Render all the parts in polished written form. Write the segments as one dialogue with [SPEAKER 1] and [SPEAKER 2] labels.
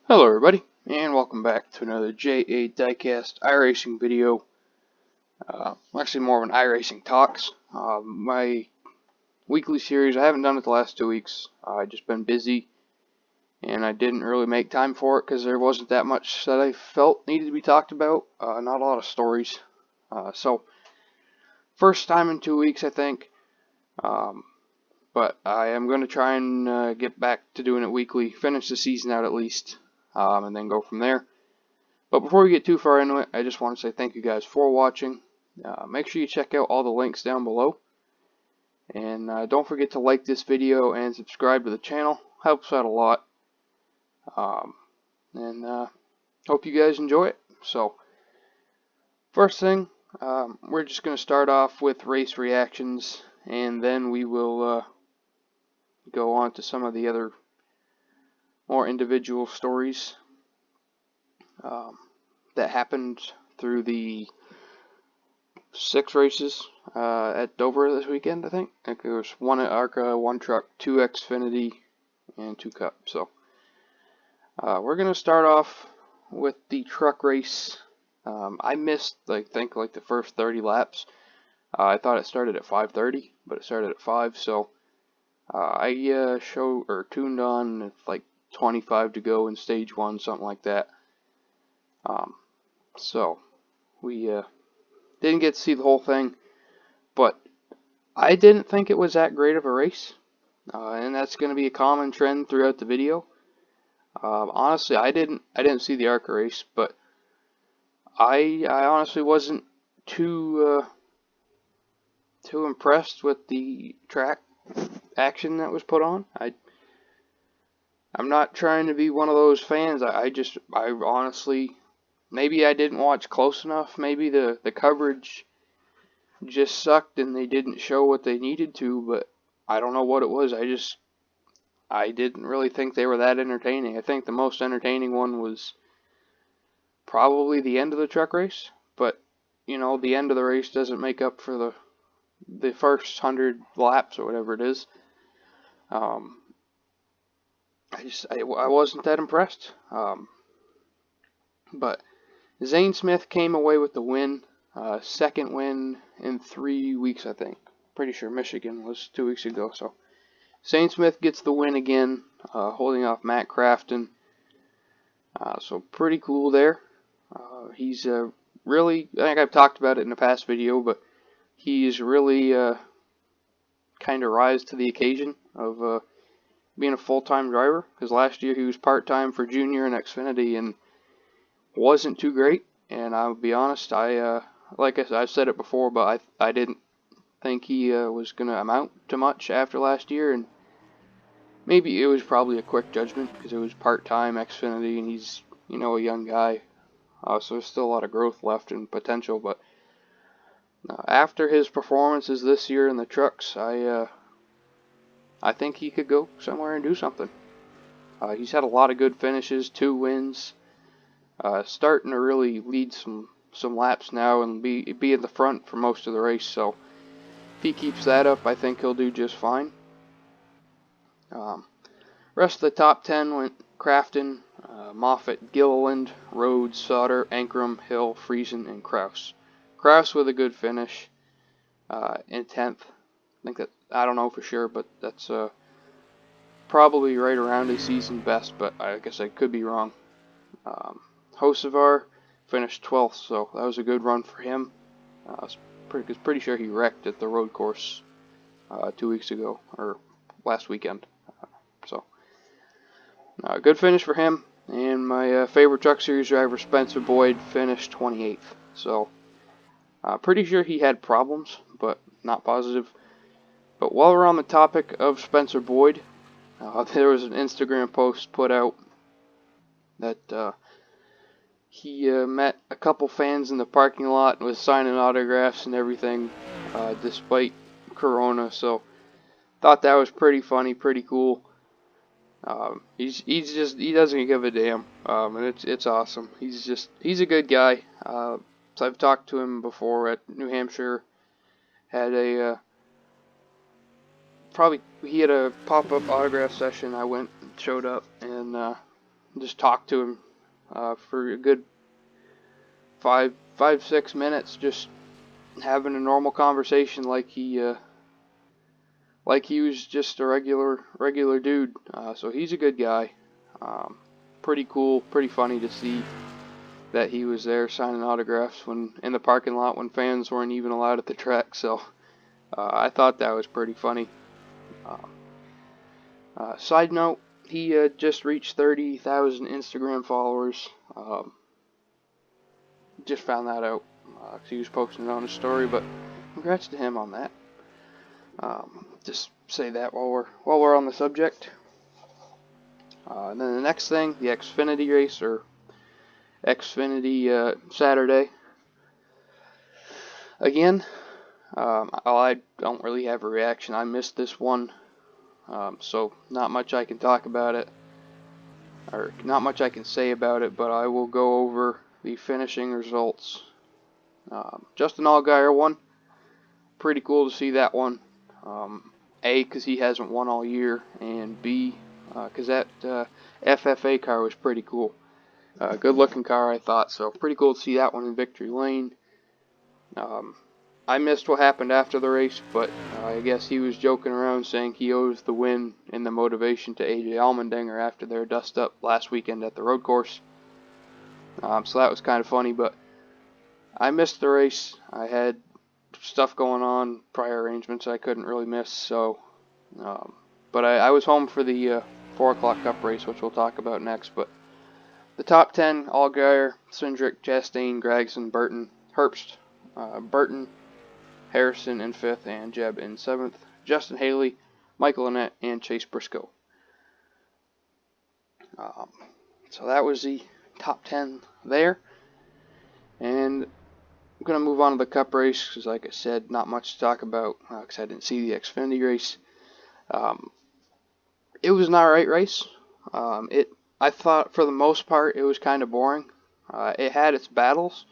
[SPEAKER 1] Hello everybody, and welcome back to another Diecast iRacing video. Actually more of an iRacing talks. My weekly series, I haven't done it the last 2 weeks. I've just been busy, and I didn't really make time for it because there wasn't that much that I felt needed to be talked about. Not a lot of stories. So, first time in 2 weeks, I think. But I am going to try and get back to doing it weekly, finish the season out at least, and then go from there. But before we get too far into it, I just want to say thank you guys for watching. Make sure you check out all the links down below. And don't forget to like this video and subscribe to the channel. Helps out a lot. And hope you guys enjoy it. So, first thing, we're just going to start off with race reactions. And then we will go on to some of the other more individual stories that happened through the 6 races at Dover this weekend, I think. There was 1 at ARCA, 1 truck, 2 Xfinity, and 2 Cup. So we're going to start off with the truck race. I missed, I think, the first 30 laps. I thought it started at 5:30, but it started at 5. So I tuned on at like 25 to go in stage 1, something like that. So we didn't get to see the whole thing, but I didn't think it was that great of a race, and that's going to be a common trend throughout the video. Honestly, I didn't see the ARCA race, but I honestly wasn't too impressed with the track action that was put on. I'm not trying to be one of those fans. I honestly, maybe I didn't watch close enough. Maybe the coverage just sucked and they didn't show what they needed to, but I don't know what it was. I didn't really think they were that entertaining. I think the most entertaining one was probably the end of the truck race, but you know, the end of the race doesn't make up for the first 100 laps or whatever it is. I wasn't that impressed. But Zane Smith came away with the win. Second win in 3 weeks, I think. Pretty sure Michigan was 2 weeks ago. So Zane Smith gets the win again, holding off Matt Crafton. So pretty cool there. He's really, I think I've talked about it in a past video, but he's really kind of rise to the occasion of being a full-time driver. Because last year he was part-time for Junior and Xfinity and wasn't too great. And I'll be honest, like I said, I've said it before, but I didn't think he was going to amount to much after last year. And maybe it was probably a quick judgment because it was part-time Xfinity and he's, you know, a young guy. So there's still a lot of growth left and potential. But after his performances this year in the trucks, I think he could go somewhere and do something. He's had a lot of good finishes, 2 wins. Starting to really lead some laps now and be in the front for most of the race. So if he keeps that up, I think he'll do just fine. Rest of the top 10 went Crafton, Moffitt, Gilliland, Rhodes, Sauter, Ankrum, Hill, Friesen, and Kraus. Kraus with a good finish in 10th. I don't know for sure, but that's probably right around his season best, but I guess I could be wrong. Hocevar finished 12th, so that was a good run for him. I was pretty sure he wrecked at the road course 2 weeks ago, or last weekend. Good finish for him. And my favorite Truck Series driver, Spencer Boyd, finished 28th. So, pretty sure he had problems, but not positive. But while we're on the topic of Spencer Boyd, there was an Instagram post put out that he met a couple fans in the parking lot and was signing autographs and everything, despite Corona. So, thought that was pretty funny, pretty cool. He doesn't give a damn, and it's awesome. He's a good guy. So I've talked to him before at New Hampshire. Had a he had a pop-up autograph session. I went and showed up, and just talked to him for a good 6 minutes, just having a normal conversation like he was just a regular dude. So he's a good guy. Pretty cool, pretty funny to see that he was there signing autographs when in the parking lot when fans weren't even allowed at the track. So I thought that was pretty funny. Side note, he just reached 30,000 Instagram followers. Just found that out because he was posting it on his story, but congrats to him on that. Just say that while we're on the subject. And then the next thing, the Xfinity race, or Xfinity Saturday. Again, I don't really have a reaction. I missed this one, so not much I can talk about it, or not much I can say about it, but I will go over the finishing results. Justin Allgaier won. Pretty cool to see that one. A, because he hasn't won all year, and B, because that FFA car was pretty cool. Good looking car, I thought, so pretty cool to see that one in victory lane. I missed what happened after the race, but I guess he was joking around saying he owes the win and the motivation to AJ Allmendinger after their dust up last weekend at the road course. So that was kind of funny, but I missed the race. I had stuff going on, prior arrangements I couldn't really miss, so but I was home for the 4 o'clock cup race, which we'll talk about next. But the top 10: Allgaier, Cindric, Chastain, Gragson, Burton, Herbst, Burton, Harrison in 5th, and Jeb in 7th. Justin Haley, Michael Annett, and Chase Briscoe. So that was the top 10 there. And I'm going to move on to the cup race because, like I said, not much to talk about because I didn't see the Xfinity race. It was an alright race. I thought for the most part it was kind of boring. It had its battles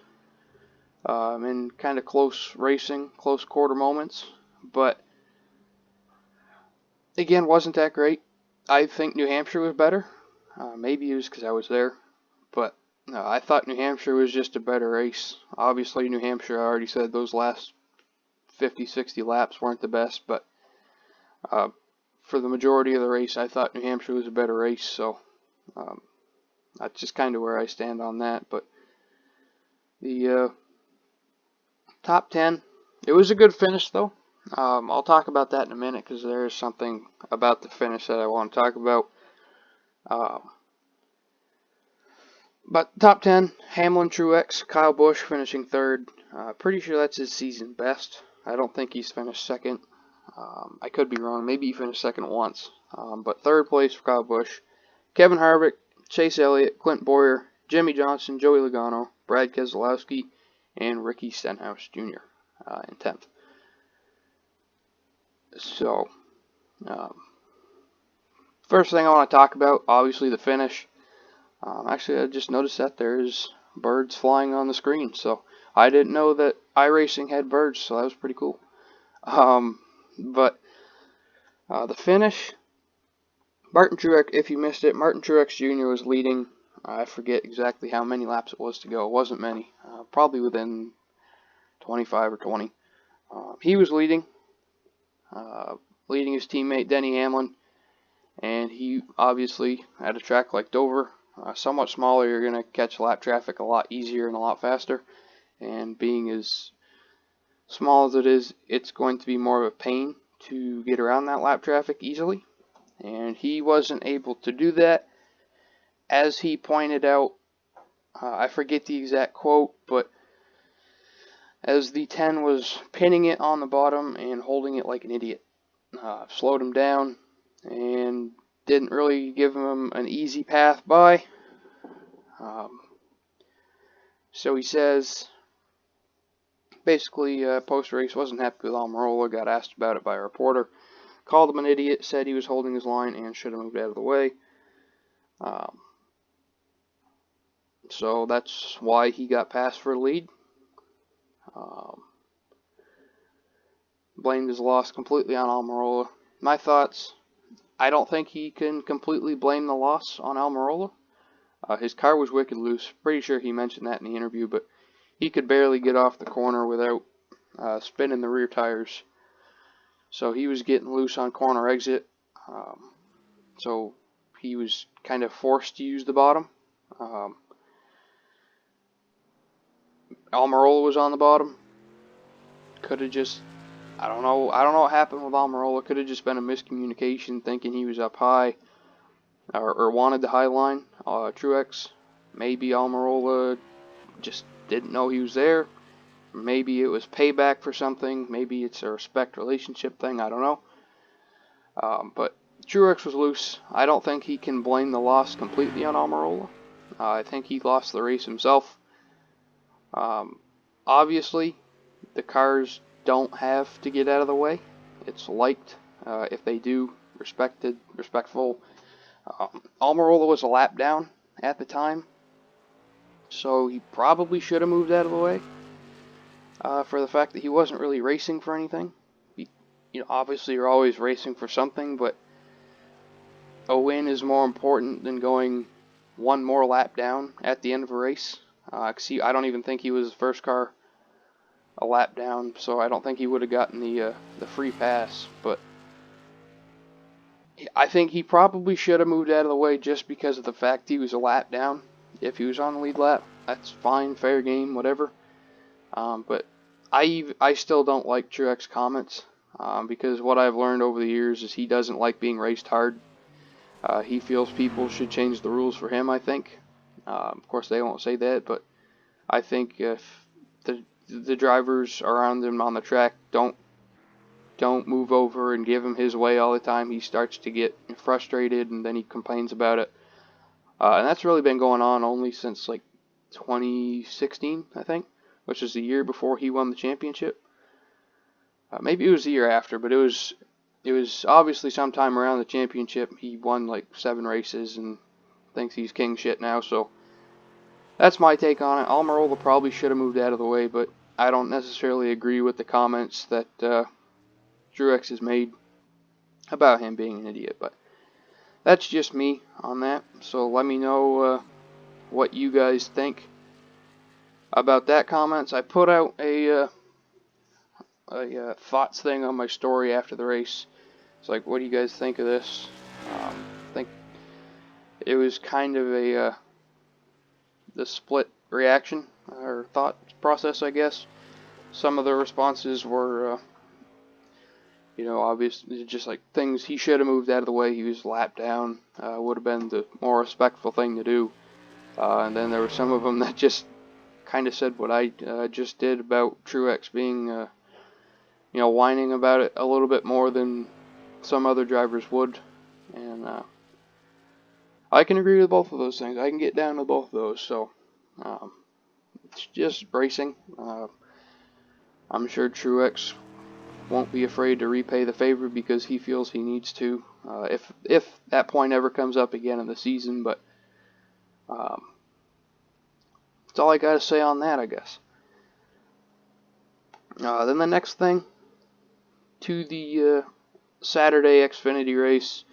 [SPEAKER 1] and kind of close racing, close quarter moments, but again, wasn't that great. I think New Hampshire was better. Maybe it was because I was there, but no, I thought New Hampshire was just a better race. Obviously, New Hampshire, I already said those last 50, 60 laps weren't the best, but for the majority of the race, I thought New Hampshire was a better race, so that's just kind of where I stand on that. But the top 10, it was a good finish, though. I'll talk about that in a minute because there is something about the finish that I want to talk about. But top 10, Hamlin, Truex, Kyle Busch finishing 3rd. Pretty sure that's his season best. I don't think he's finished 2nd. I could be wrong. Maybe he finished 2nd once. But 3rd place for Kyle Busch. Kevin Harvick, Chase Elliott, Clint Boyer, Jimmy Johnson, Joey Logano, Brad Keselowski, and Ricky Stenhouse Jr. In 10th. So, first thing I want to talk about, obviously the finish. Actually, I just noticed that there's birds flying on the screen, so I didn't know that iRacing had birds, so that was pretty cool. But the finish, Martin Truex, if you missed it, Martin Truex Jr. was leading. I forget exactly how many laps it was to go. It wasn't many, probably within 25 or 20. He was leading his teammate Denny Hamlin, and he obviously, at a track like Dover, somewhat smaller, you're going to catch lap traffic a lot easier and a lot faster. And being as small as it is, it's going to be more of a pain to get around that lap traffic easily. And he wasn't able to do that. As he pointed out, I forget the exact quote, but as the 10 was pinning it on the bottom and holding it like an idiot, slowed him down and didn't really give him an easy path by. So he says, basically, post-race, wasn't happy with Almirola, got asked about it by a reporter, called him an idiot, said he was holding his line and should have moved out of the way. So that's why he got passed for a lead. Blamed his loss completely on Almirola. My thoughts, I don't think he can completely blame the loss on Almirola. His car was wicked loose. Pretty sure he mentioned that in the interview, but he could barely get off the corner without spinning the rear tires. So he was getting loose on corner exit. So he was kind of forced to use the bottom. Almirola was on the bottom. Could have just, I don't know what happened with Almirola. Could have just been a miscommunication, thinking he was up high, or wanted the high line. Truex, maybe Almirola just didn't know he was there. Maybe it was payback for something. Maybe it's a respect relationship thing. I don't know. But Truex was loose. I don't think he can blame the loss completely on Almirola. I think he lost the race himself. Obviously, the cars don't have to get out of the way. It's liked. If they do, respectful. Almirola was a lap down at the time, so he probably should have moved out of the way. For the fact that he wasn't really racing for anything. Obviously you're always racing for something, but a win is more important than going one more lap down at the end of a race. I don't even think he was the first car a lap down, so I don't think he would have gotten the free pass. But I think he probably should have moved out of the way just because of the fact he was a lap down. If he was on the lead lap, that's fine, fair game, whatever. But I still don't like Truex comments. Because what I've learned over the years is he doesn't like being raced hard. He feels people should change the rules for him, I think. Of course, they won't say that, but I think if the drivers around him on the track don't move over and give him his way all the time, he starts to get frustrated, and then he complains about it. And that's really been going on only since like 2016, I think, which is the year before he won the championship. Maybe it was the year after, but it was obviously sometime around the championship. He won like 7 races and thinks he's king shit now. So that's my take on it. Almirola probably should have moved out of the way, but I don't necessarily agree with the comments that Truex has made about him being an idiot. But that's just me on that. So let me know what you guys think about that comments. I put out a thoughts thing on my story after the race. It's like, what do you guys think of this? I think it was kind of the split reaction or thought process, I guess. Some of the responses were, obviously just like things he should have moved out of the way. He was lapped down. Would have been the more respectful thing to do. And then there were some of them that just kind of said what I just did about Truex being whining about it a little bit more than some other drivers would. And I can agree with both of those things. I can get down with both of those. So it's just racing. I'm sure Truex won't be afraid to repay the favor because he feels he needs to. If that point ever comes up again in the season. But that's all I got to say on that, I guess. Then the next thing, to the Saturday Xfinity race,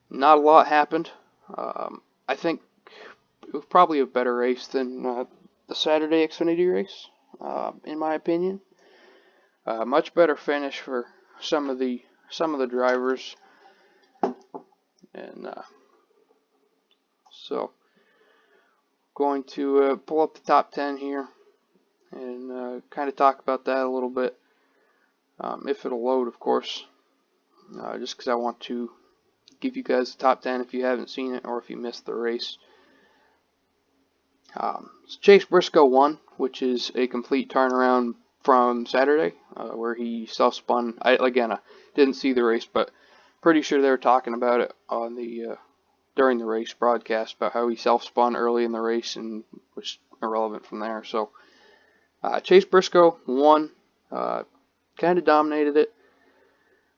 [SPEAKER 1] not a lot happened. I think it was probably a better race than the Saturday Xfinity race, in my opinion. Much better finish for some of the drivers, and so going to pull up the top 10 here and kind of talk about that a little bit, if it'll load, of course, just because I want to give you guys the top 10 if you haven't seen it or if you missed the race. Chase Briscoe won, which is a complete turnaround from Saturday, where he self-spun. I didn't see the race, but pretty sure they were talking about it on the during the race broadcast about how he self-spun early in the race and was irrelevant from there. So Chase Briscoe won, kind of dominated it.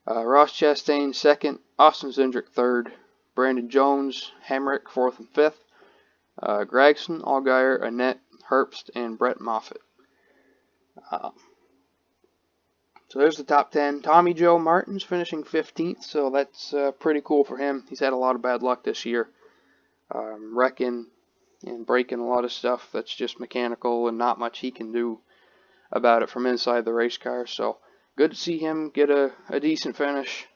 [SPEAKER 1] Ross Chastain second, Austin Cindric third, Brandon Jones, Hemrick fourth and fifth, Gragson, Allgaier, Annett, Herbst, and Brett Moffitt. So there's the top 10. Tommy Joe Martin's finishing 15th, so that's pretty cool for him. He's had a lot of bad luck this year. wrecking and breaking a lot of stuff that's just mechanical and not much he can do about it from inside the race car. So good to see him get a decent finish.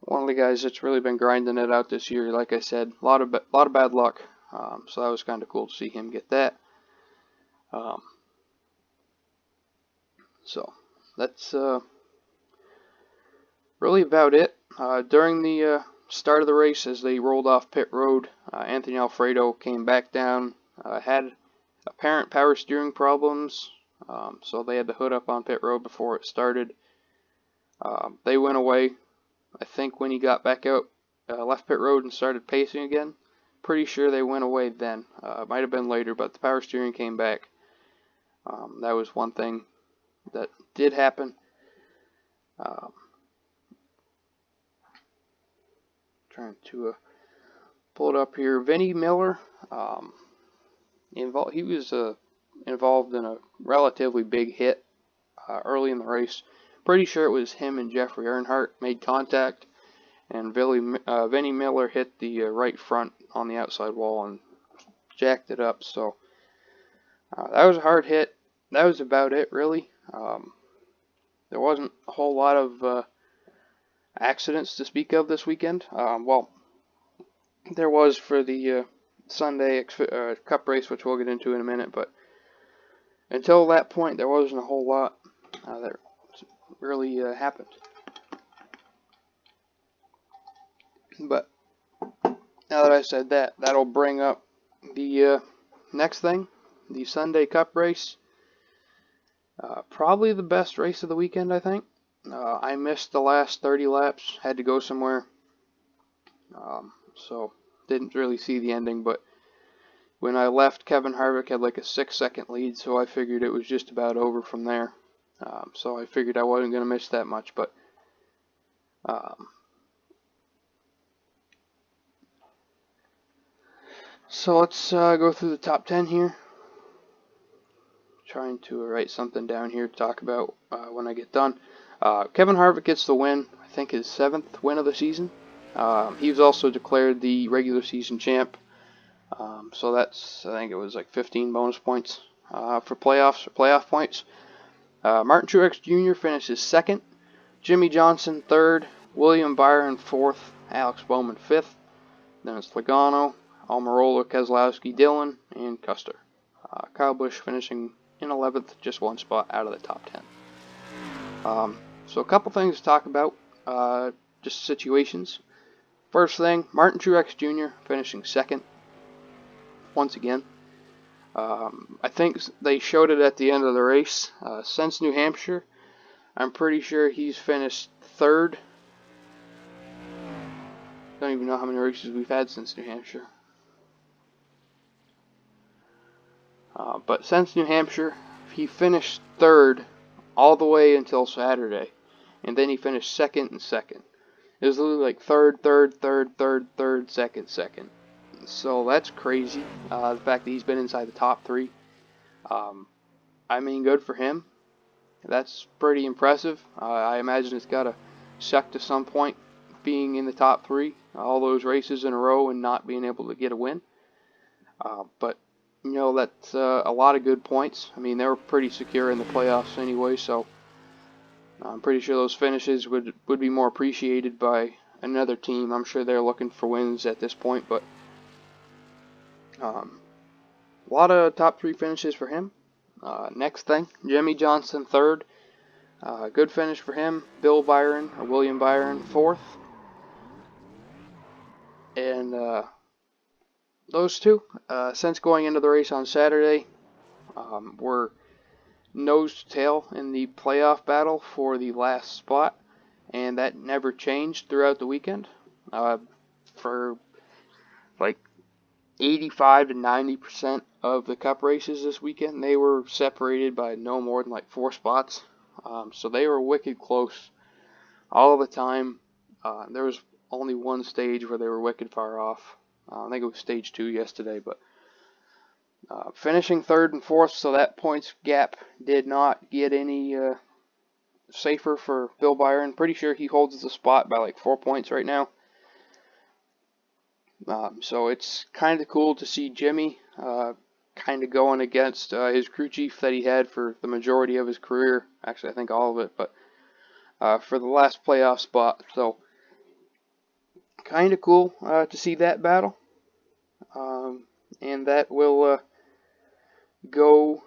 [SPEAKER 1] One of the guys that's really been grinding it out this year, like I said, a lot of bad luck. So that was kind of cool to see him get that. So that's really about it. During the start of the race, as they rolled off pit road, Anthony Alfredo came back down, had apparent power steering problems, so they had to hood up on pit road before it started. They went away, I think, when he got back out, left pit road and started pacing again. Pretty sure they went away then. Might have been later, but the power steering came back. That was one thing that did happen. Trying to pull it up here. Vinnie Miller, he was involved in a relatively big hit early in the race. Pretty sure it was him and Jeffrey Earnhardt made contact, and Vinnie Miller hit the right front on the outside wall and jacked it up. So that was a hard hit. That was about it, really. There wasn't a whole lot of accidents to speak of this weekend. Well, there was for the Sunday Cup race, which we'll get into in a minute, but until that point, there wasn't a whole lot that really happened. But now that I said that, that'll bring up the next thing, the Sunday Cup race. Probably the best race of the weekend, I think. I missed the last 30 laps, had to go somewhere, so didn't really see the ending, but when I left, Kevin Harvick had like a 6-second lead, so I figured it was just about over from there. So I figured I wasn't going to miss that much, but so let's go through the top 10 here. Trying to write something down here to talk about when I get done. Kevin Harvick gets the win, I think his 7th win of the season. He was also declared the regular season champ. So that's, I think it was like 15 bonus points for playoff points. Martin Truex Jr. finishes 2nd. Jimmy Johnson 3rd. William Byron 4th. Alex Bowman 5th. Then it's Logano, Almirola, Keselowski, Dillon, and Custer. Kyle Busch finishing in 11th, just one spot out of the top 10. So a couple things to talk about, just situations. First thing, Martin Truex Jr. finishing 2nd, once again. I think they showed it at the end of the race. Since New Hampshire, I'm pretty sure he's finished 3rd. Don't even know how many races we've had since New Hampshire. But since New Hampshire, he finished 3rd all the way until Saturday. And then he finished 2nd and 2nd. It was literally like 3rd, 3rd, 3rd, 3rd, 3rd, 2nd, 2nd. So that's crazy. The fact that he's been inside the top 3. I mean, good for him. That's pretty impressive. I imagine it's got to suck to some point being in the top 3. All those races in a row and not being able to get a win. But you know, that's a lot of good points. I mean, they were pretty secure in the playoffs anyway, so I'm pretty sure those finishes would be more appreciated by another team. I'm sure they're looking for wins at this point, but a lot of top 3 finishes for him. Next thing, Jimmy Johnson 3rd. Good finish for him. William Byron 4th. And those two, since going into the race on Saturday, were nose to tail in the playoff battle for the last spot, and that never changed throughout the weekend. For like 85 to 90% of the Cup races this weekend, they were separated by no more than like 4 spots. So they were wicked close all the time. There was only one stage where they were wicked far off. I think it was stage 2 yesterday, but finishing 3rd and 4th, so that points gap did not get any safer for Bill Byron. Pretty sure he holds the spot by like 4 points right now. So it's kind of cool to see Jimmy kind of going against his crew chief that he had for the majority of his career. Actually, I think all of it, but for the last playoff spot. So kind of cool to see that battle. And that will go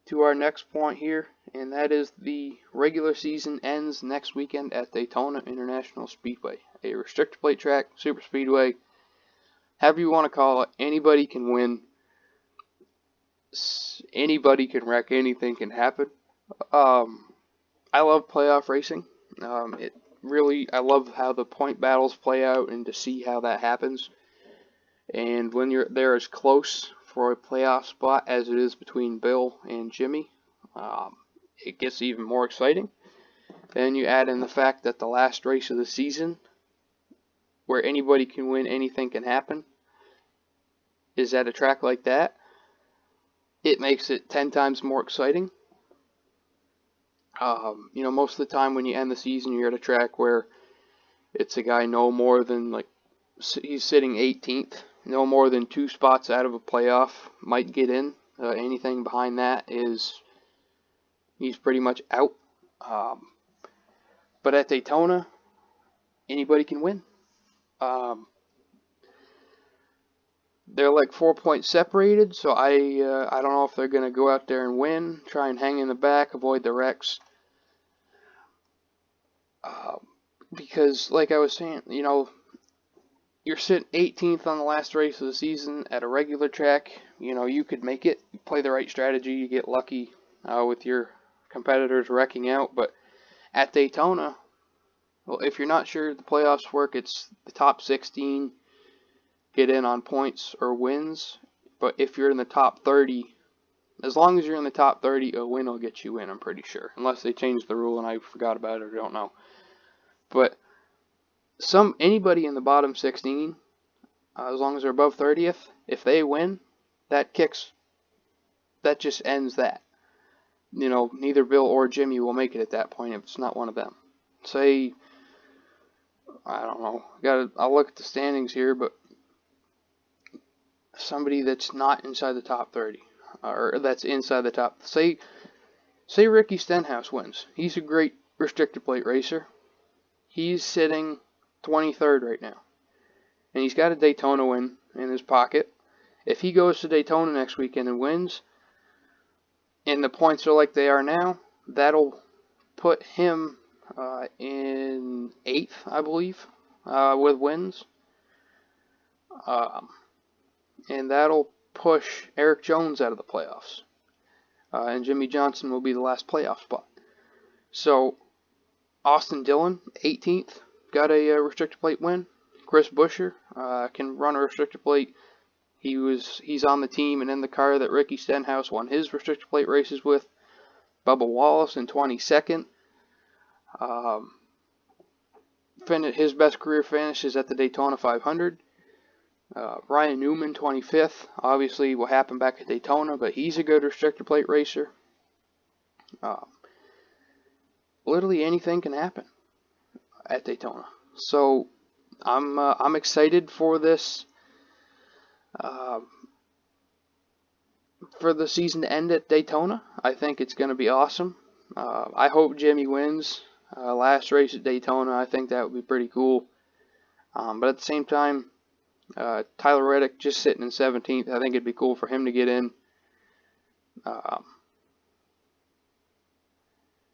[SPEAKER 1] to our next point here, and that is the regular season ends next weekend at Daytona International Speedway, a restrictor plate track, super speedway, however you want to call it. Anybody can win. Anybody can wreck. Anything can happen. I love playoff racing. I love how the point battles play out and to see how that happens. And when they're as close for a playoff spot as it is between Bill and Jimmy, it gets even more exciting. Then you add in the fact that the last race of the season, where anybody can win, anything can happen, is at a track like that. It makes it 10 times more exciting. Most of the time when you end the season, you're at a track where it's a guy no more than, like, he's sitting 18th, no more than 2 spots out of a playoff might get in. Anything behind that he's pretty much out. But at Daytona, anybody can win. They're like 4 points separated, so I don't know if they're going to go out there and win, try and hang in the back, avoid the wrecks. Because, like I was saying, you're sitting 18th on the last race of the season at a regular track. You could make it. You play the right strategy, you get lucky with your competitors wrecking out. But at Daytona, well, if you're not sure the playoffs work, it's the top 16 get in on points or wins. But if you're in the top 30, as long as you're in the top 30, a win will get you in, I'm pretty sure. Unless they change the rule and I forgot about it or don't know. But anybody in the bottom 16, as long as they're above 30th, if they win, that just ends that. Neither Bill or Jimmy will make it at that point if it's not one of them. Say, I don't know, I'll look at the standings here, but somebody that's not inside the top 30, or that's inside the top, say Ricky Stenhouse wins. He's a great restrictor plate racer. He's sitting 23rd right now, and he's got a Daytona win in his pocket. If he goes to Daytona next weekend and wins, and the points are like they are now, that'll put him in 8th, I believe, with wins. And that'll push Eric Jones out of the playoffs. And Jimmy Johnson will be the last playoff spot. So, Austin Dillon, 18th, got a restrictor plate win. Chris Buescher can run a restrictor plate. He's on the team and in the car that Ricky Stenhouse won his restrictor plate races with. Bubba Wallace in 22nd. His best career finish is at the Daytona 500. Ryan Newman, 25th. Obviously, what happened back at Daytona, but he's a good restrictor plate racer. Literally anything can happen at Daytona. So I'm excited for this. For the season to end at Daytona. I think it's going to be awesome. I hope Jimmy wins. Last race at Daytona, I think that would be pretty cool. But at the same time, Tyler Reddick just sitting in 17th. I think it'd be cool for him to get in.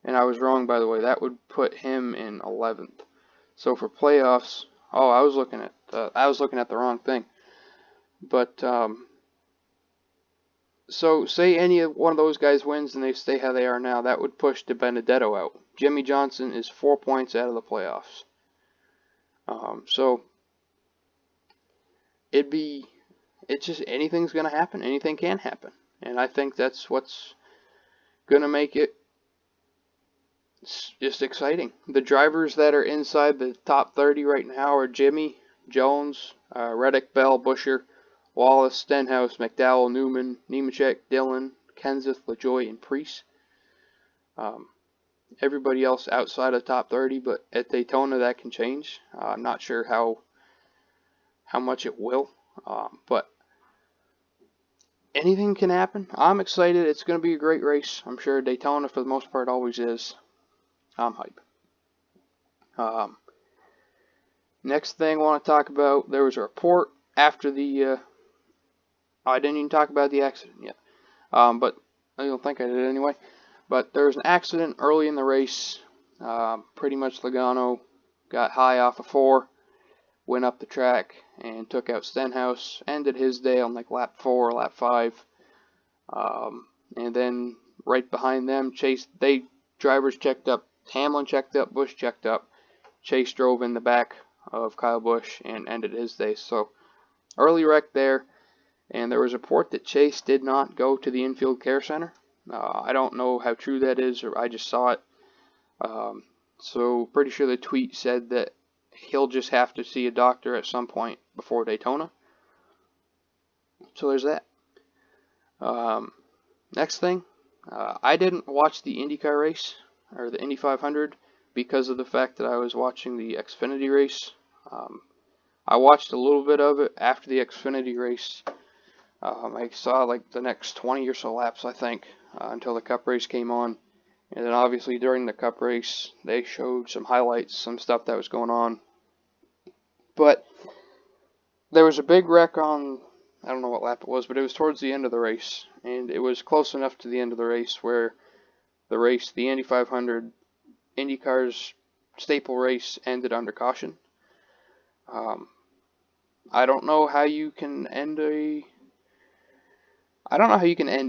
[SPEAKER 1] And I was wrong, by the way. That would put him in 11th. So for playoffs, I was looking at the wrong thing. But so say any one of those guys wins and they stay how they are now, that would push DiBenedetto out. Jimmy Johnson is 4 points out of the playoffs. So it's just anything's going to happen. Anything can happen. And I think that's what's going to make it just exciting. The drivers that are inside the top 30 right now are Jimmy, Jones, Reddick, Bell, Buescher, Wallace, Stenhouse, McDowell, Newman, Nemechek, Dillon, Kenseth, LaJoie, and Preece. Everybody else outside of the top 30, but at Daytona that can change. I'm not sure how how much it will. But anything can happen. I'm excited. It's going to be a great race. I'm sure Daytona, for the most part, always is. I'm hype. Next thing I want to talk about, there was a report after the, I didn't even talk about the accident yet, but I don't think I did anyway. But there was an accident early in the race. Pretty much Logano got high off of 4, went up the track, and took out Stenhouse. Ended his day on like lap 4 or lap 5. And then right behind them, drivers checked up. Hamlin checked up, Busch checked up. Chase drove in the back of Kyle Busch and ended his day. So early wreck there, and there was a report that Chase did not go to the infield care center. I don't know how true that is, or I just saw it. So pretty sure the tweet said that he'll just have to see a doctor at some point before Daytona. So there's that. Next thing, I didn't watch the IndyCar race, or the Indy 500, because of the fact that I was watching the Xfinity race. I watched a little bit of it after the Xfinity race. I saw like the next 20 or so laps, I think, until the Cup race came on. And then obviously during the Cup race, they showed some highlights, some stuff that was going on. But there was a big wreck on, I don't know what lap it was, but it was towards the end of the race. And it was close enough to the end of the race where the Indy 500, IndyCar's staple race ended under caution. I don't know how you can end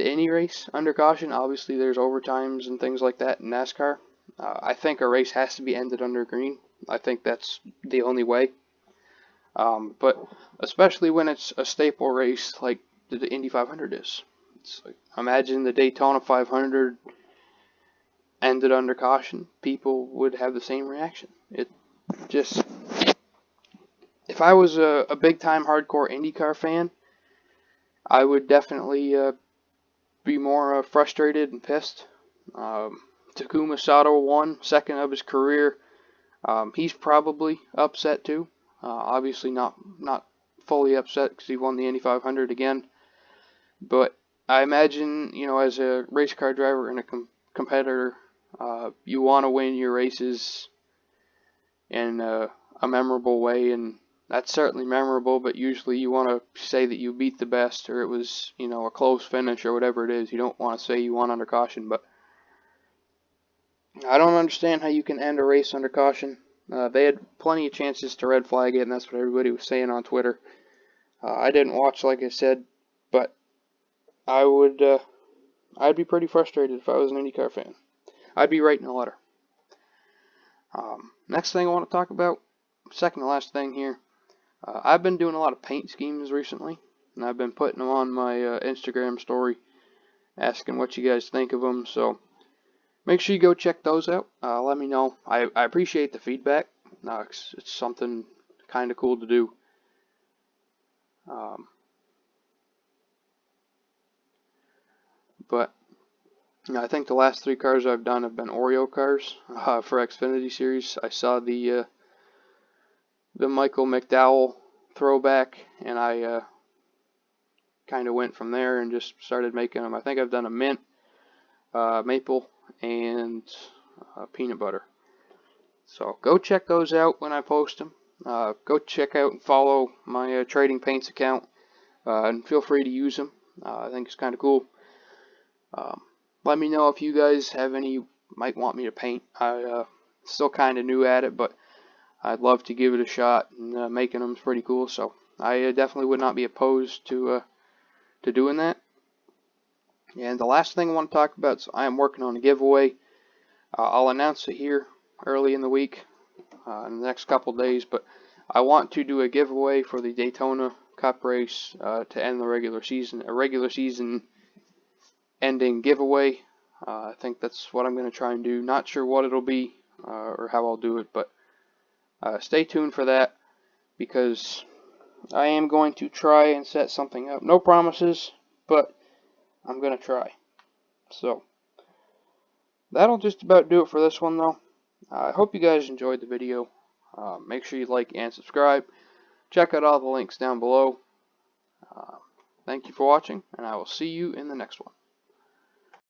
[SPEAKER 1] any race under caution. Obviously, there's overtimes and things like that in NASCAR. I think a race has to be ended under green. I think that's the only way. But especially when it's a staple race like the Indy 500 is. It's like, imagine the Daytona 500 ended under caution. People would have the same reaction. It just... If I was a big-time hardcore IndyCar fan, I would definitely be more frustrated and pissed. Takuma Sato won, second of his career. He's probably upset too. Obviously not fully upset because he won the Indy 500 again. But I imagine, as a race car driver and a competitor, you want to win your races in a memorable way, and that's certainly memorable, but usually you want to say that you beat the best, or it was, a close finish, or whatever it is. You don't want to say you won under caution, but I don't understand how you can end a race under caution. They had plenty of chances to red flag it, and that's what everybody was saying on Twitter. I didn't watch, like I said, but I'd be pretty frustrated if I was an IndyCar fan. I'd be writing a letter. Next thing I want to talk about, second to last thing here. I've been doing a lot of paint schemes recently, and I've been putting them on my Instagram story, asking what you guys think of them. So make sure you go check those out. Let me know. I appreciate the feedback. It's something kind of cool to do. But I think the last 3 cars I've done have been Oreo cars for Xfinity Series. I saw the Michael McDowell throwback, and I kind of went from there and just started making them. I think I've done a mint, maple, and peanut butter. So go check those out when I post them. Go check out and follow my Trading Paints account, and feel free to use them. I think it's kind of cool. Let me know if you guys have any you might want me to paint. I still kind of new at it, but I'd love to give it a shot, and making them is pretty cool. So I definitely would not be opposed to doing that. And the last thing I want to talk about is I am working on a giveaway. I'll announce it here early in the week, in the next couple days, but I want to do a giveaway for the Daytona Cup race to end the regular season. A regular season ending giveaway. I think that's what I'm going to try and do. Not sure what it'll be or how I'll do it, but stay tuned for that, because I am going to try and set something up. No promises, but I'm going to try. So that'll just about do it for this one, though. I hope you guys enjoyed the video. Make sure you like and subscribe. Check out all the links down below. Thank you for watching, and I will see you in the next one.